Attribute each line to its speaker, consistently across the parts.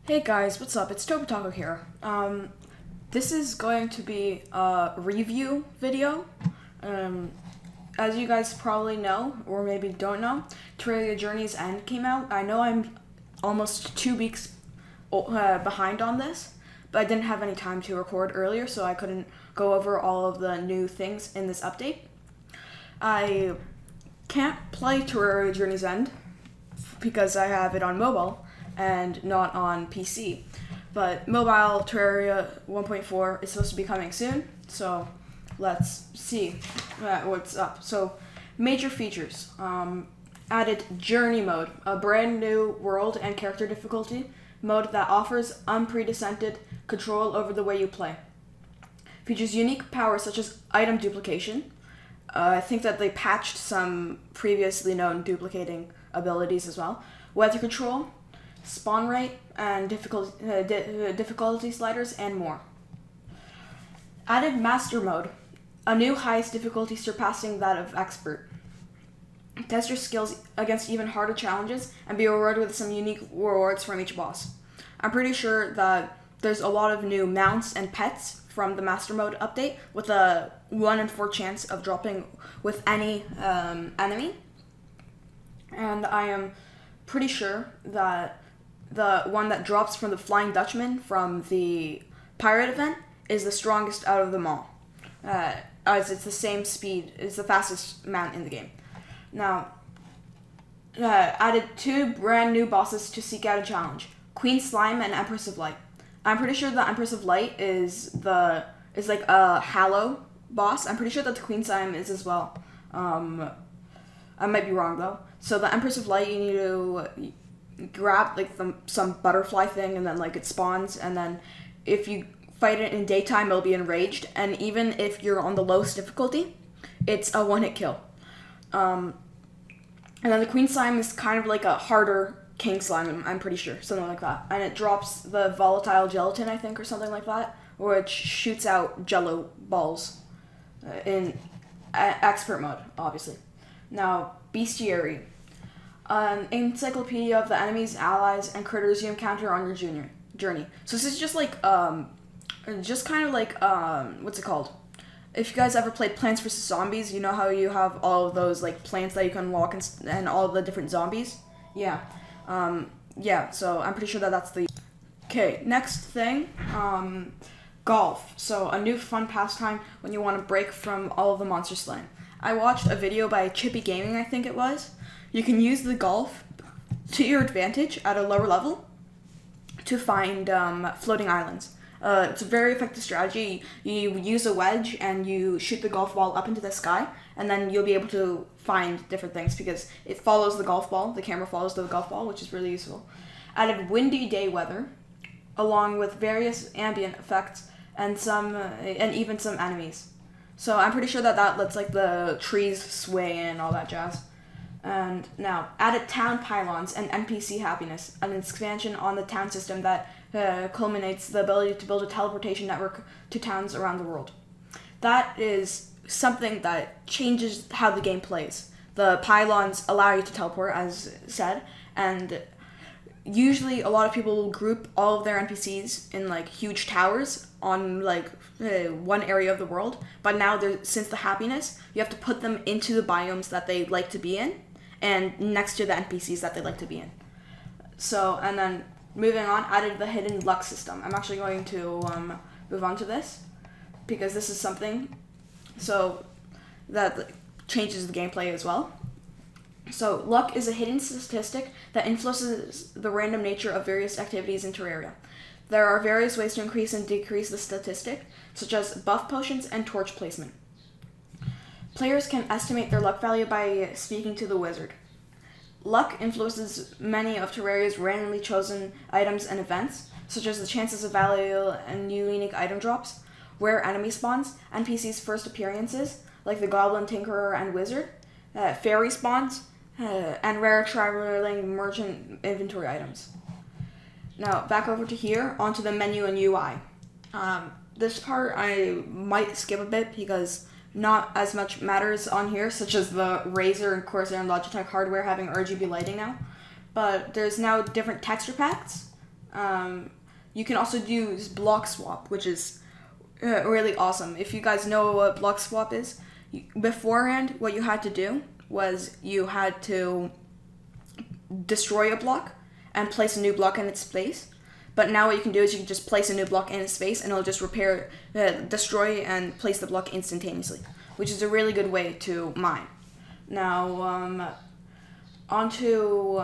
Speaker 1: Hey guys, what's up? It's Topataco here. This is going to be a review video. As you guys probably know, or maybe don't know, Terraria Journey's End came out. I know I'm almost 2 weeks behind on this, but I didn't have any time to record earlier, so I couldn't go over all of the new things in this update. I can't play Terraria Journey's End because I have it on mobile and not on PC. But mobile Terraria 1.4 is supposed to be coming soon, so let's see what's up. So, major features. Added Journey Mode, a brand new world and character difficulty mode that offers unprecedented control over the way you play. Features unique powers such as item duplication. I think that they patched some previously known duplicating abilities as well. Weather control, spawn rate, and difficulty sliders, and more. Added Master Mode, a new highest difficulty surpassing that of Expert. Test your skills against even harder challenges and be rewarded with some unique rewards from each boss. I'm pretty sure that there's a lot of new mounts and pets from the Master Mode update with a 1 in 4 chance of dropping with any enemy. And I am pretty sure that the one that drops from the Flying Dutchman from the Pirate event is the strongest out of them all, as it's the same speed, it's the fastest mount in the game. Now, added 2 brand new bosses to seek out a challenge: Queen Slime and Empress of Light. I'm pretty sure the Empress of Light is like a Hallow boss. I'm pretty sure that the Queen Slime is as well. I might be wrong though. So the Empress of Light, you need to grab like some butterfly thing, and then like it spawns, and then if you fight it in daytime, it'll be enraged, and even if you're on the lowest difficulty, it's a one-hit kill. And then the Queen Slime is kind of like a harder King Slime, I'm pretty sure, something like that, and it drops the volatile gelatin, I think, or something like that, which shoots out jello balls in expert mode, obviously. Now, Bestiary, an encyclopedia of the enemies, allies, and critters you encounter on your journey. So this is just like, just kind of like, what's it called? If you guys ever played Plants vs. Zombies, you know how you have all of those like plants that you can unlock and all the different zombies? Yeah. Yeah, so I'm pretty sure that that's the... Okay, next thing, golf. So a new fun pastime when you want to break from all of the monster slaying. I watched a video by Chippy Gaming, I think it was. You can use the golf to your advantage at a lower level to find floating islands. It's a very effective strategy. You use a wedge and you shoot the golf ball up into the sky, and then you'll be able to find different things because it follows the golf ball. The camera follows the golf ball, which is really useful. Added windy day weather, along with various ambient effects and even some enemies. So I'm pretty sure that lets like the trees sway and all that jazz. And now, added town pylons and NPC happiness, an expansion on the town system that culminates the ability to build a teleportation network to towns around the world. That is something that changes how the game plays. The pylons allow you to teleport, as said, and usually a lot of people will group all of their NPCs in like huge towers on like one area of the world, but now since the happiness, you have to put them into the biomes that they like to be in and next to the NPCs that they like to be in. So, and then moving on, added the hidden luck system. I'm actually going to move on to this because this is something so that changes the gameplay as well. So, luck is a hidden statistic that influences the random nature of various activities in Terraria. There are various ways to increase and decrease the statistic, such as buff potions and torch placement. Players can estimate their luck value by speaking to the wizard. Luck influences many of Terraria's randomly chosen items and events, such as the chances of value and new unique item drops, rare enemy spawns, NPCs' first appearances, like the Goblin, Tinkerer, and Wizard, fairy spawns, and rare traveling merchant inventory items. Now, back over to here, onto the menu and UI. This part I might skip a bit because not as much matters on here, such as the Razer and Corsair and Logitech hardware having RGB lighting now. But there's now different texture packs You can also use block swap, which is really awesome. If you guys know what block swap is, beforehand, what you had to do was you had to destroy a block and place a new block in its place. But now what you can do is you can just place a new block in its space, and it'll just destroy and place the block instantaneously, which is a really good way to mine. Now, onto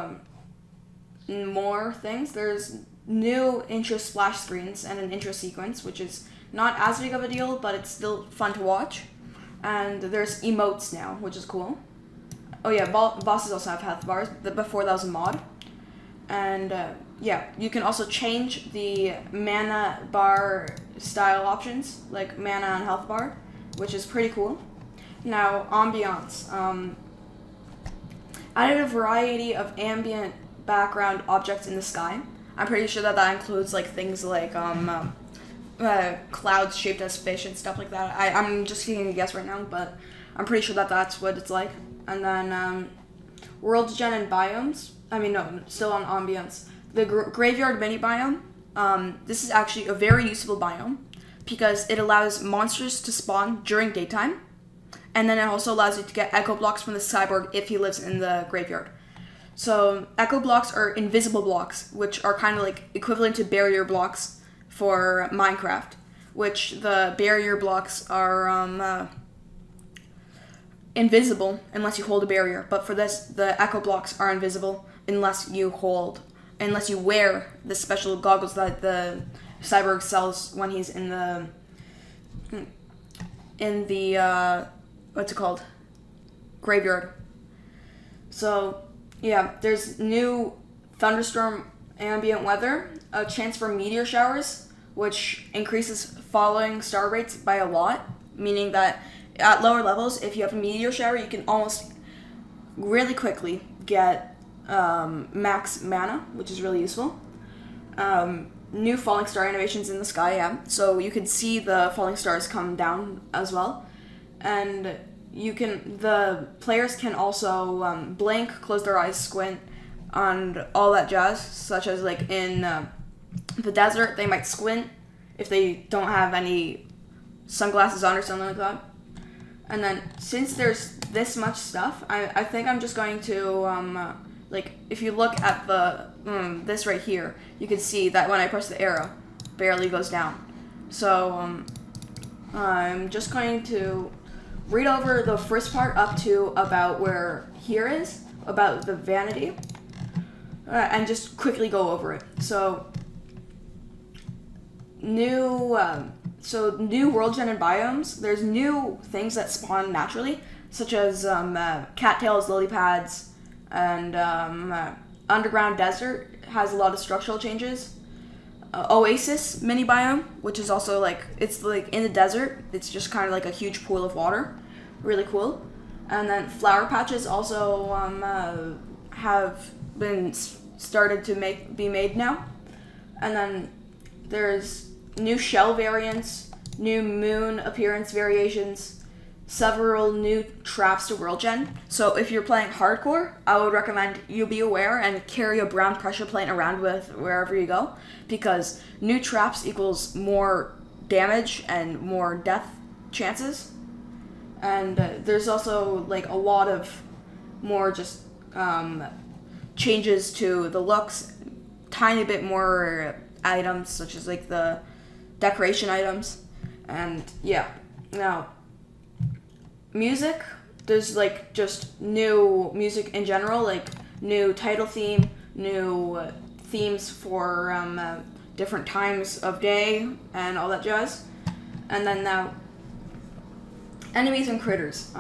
Speaker 1: more things. There's new intro splash screens and an intro sequence, which is not as big of a deal, but it's still fun to watch. And there's emotes now, which is cool. Oh yeah, bosses also have health bars. Before that was a mod. And yeah, you can also change the mana bar style options, like mana and health bar, which is pretty cool. Now, Ambience. Added a variety of ambient background objects in the sky. I'm pretty sure that includes like things like clouds shaped as fish and stuff like that. I'm just taking a guess right now, but I'm pretty sure that that's what it's like. And then World Gen and Biomes. Still on Ambience. The Graveyard Mini Biome. This is actually a very useful biome because it allows monsters to spawn during daytime. And then it also allows you to get echo blocks from the cyborg if he lives in the graveyard. So echo blocks are invisible blocks, which are kind of like equivalent to barrier blocks for Minecraft, which the barrier blocks are invisible unless you hold a barrier. But for this, the echo blocks are invisible unless you wear the special goggles that the cyborg sells when he's in the what's it called? Graveyard. So, yeah, there's new thunderstorm ambient weather, a chance for meteor showers, which increases falling star rates by a lot, meaning that at lower levels, if you have a meteor shower, you can almost really quickly get max mana, which is really useful. New falling star animations in the sky, yeah. So you can see the falling stars come down as well. And the players can also blink, close their eyes, squint, and all that jazz, such as like in the desert, they might squint if they don't have any sunglasses on or something like that. And then since there's this much stuff, I think I'm just going to, if you look at this right here, you can see that when I press the arrow, it barely goes down. So I'm just going to read over the first part up to about where here is, about the vanity, and just quickly go over it. So new world gen and biomes. There's new things that spawn naturally, such as cattails, lily pads, and underground desert has a lot of structural changes. Oasis mini biome, which is also it's in the desert. It's just kind of like a huge pool of water. Really cool. And then flower patches also have been started to be made now. And then there's new shell variants, new moon appearance variations, several new traps to world gen. So if you're playing hardcore, I would recommend you be aware and carry a brown pressure plate around with wherever you go, because new traps equals more damage and more death chances. And there's also a lot of more just changes to the looks, tiny bit more items such as the decoration items. And yeah, now music, there's just new music in general, new title theme, new themes for different times of day and all that jazz. And then now enemies and critters.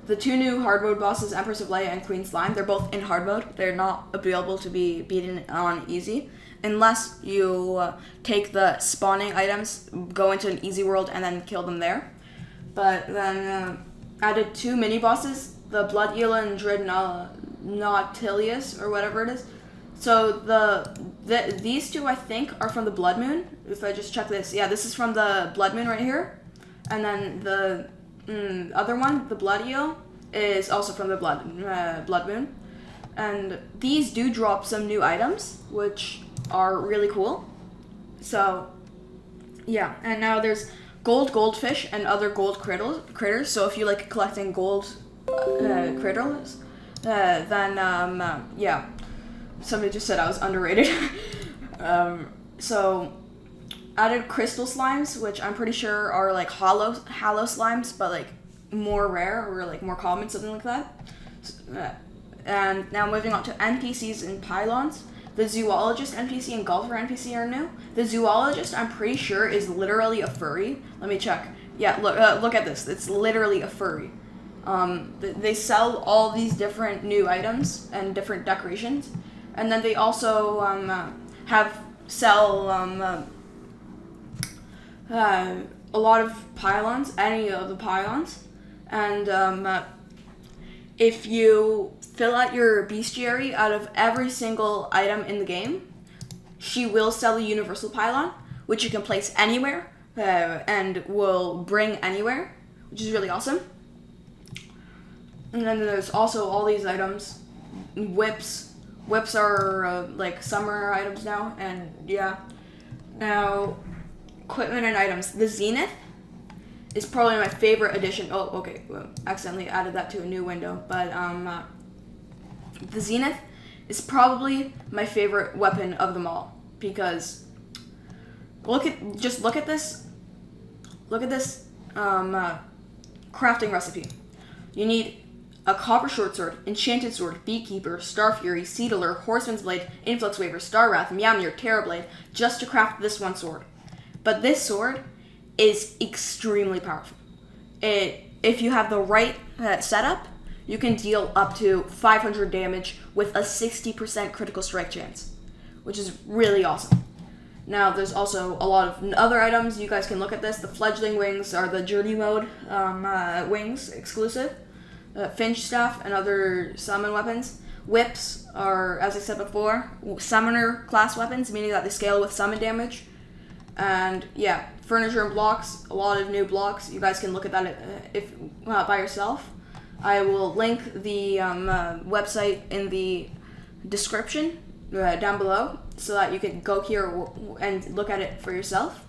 Speaker 1: The two new hard mode bosses, Empress of Light and Queen Slime, they're both in hard mode. They're not available to be beaten on easy unless you take the spawning items, go into an easy world, and then kill them there. But then added two mini bosses, the Blood Eel and Dread Nautilius, or whatever it is. So these two, I think, are from the Blood Moon. If I just check this, yeah, this is from the Blood Moon right here. And then the other one, the Blood Eel, is also from the Blood Moon. And these do drop some new items, which are really cool. So yeah, and now there's goldfish and other gold critters. So if you like collecting gold critters, then yeah. Somebody just said I was underrated. So added crystal slimes, which I'm pretty sure are like hollow slimes, but like more rare or like more common, something like that. And now moving on to NPCs and Pylons. The zoologist NPC and golfer NPC are new. The zoologist, I'm pretty sure, is literally a furry. Let me check. Yeah, look at this. It's literally a furry. They sell all these different new items and different decorations, and then they also sell a lot of pylons, any of the pylons, and if you fill out your bestiary out of every single item in the game, she will sell a universal pylon, which you can place anywhere and will bring anywhere, which is really awesome. And then there's also all these items, whips. Whips are like summer items now, and yeah. Now, equipment and items. The Zenith is probably my favorite addition. Oh, okay, well, accidentally added that to a new window, but the Zenith is probably my favorite weapon of them all, because look at this. Look at this crafting recipe. You need a copper short sword, enchanted sword, beekeeper, star fury, seedler, horseman's blade, influx waver, star wrath, Meowmere, terror blade, just to craft this one sword. But this sword is extremely powerful. If you have the right setup, you can deal up to 500 damage with a 60% critical strike chance, which is really awesome. Now, there's also a lot of other items. You guys can look at this. The fledgling wings are the journey mode wings exclusive. Finch staff and other summon weapons. Whips are, as I said before, summoner class weapons, meaning that they scale with summon damage. And yeah, furniture and blocks, a lot of new blocks. You guys can look at that if by yourself. I will link the website in the description down below, so that you can go here and look at it for yourself.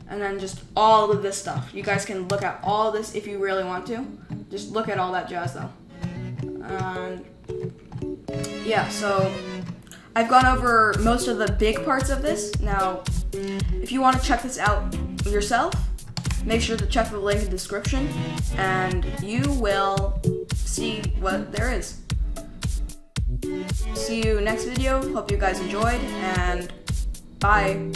Speaker 1: And then just all of this stuff. You guys can look at all of this if you really want to. Just look at all that jazz though. And yeah, so I've gone over most of the big parts of this. Now, if you want to check this out yourself, make sure to check the link in the description, and you will see what there is. See you next video. Hope you guys enjoyed, and bye.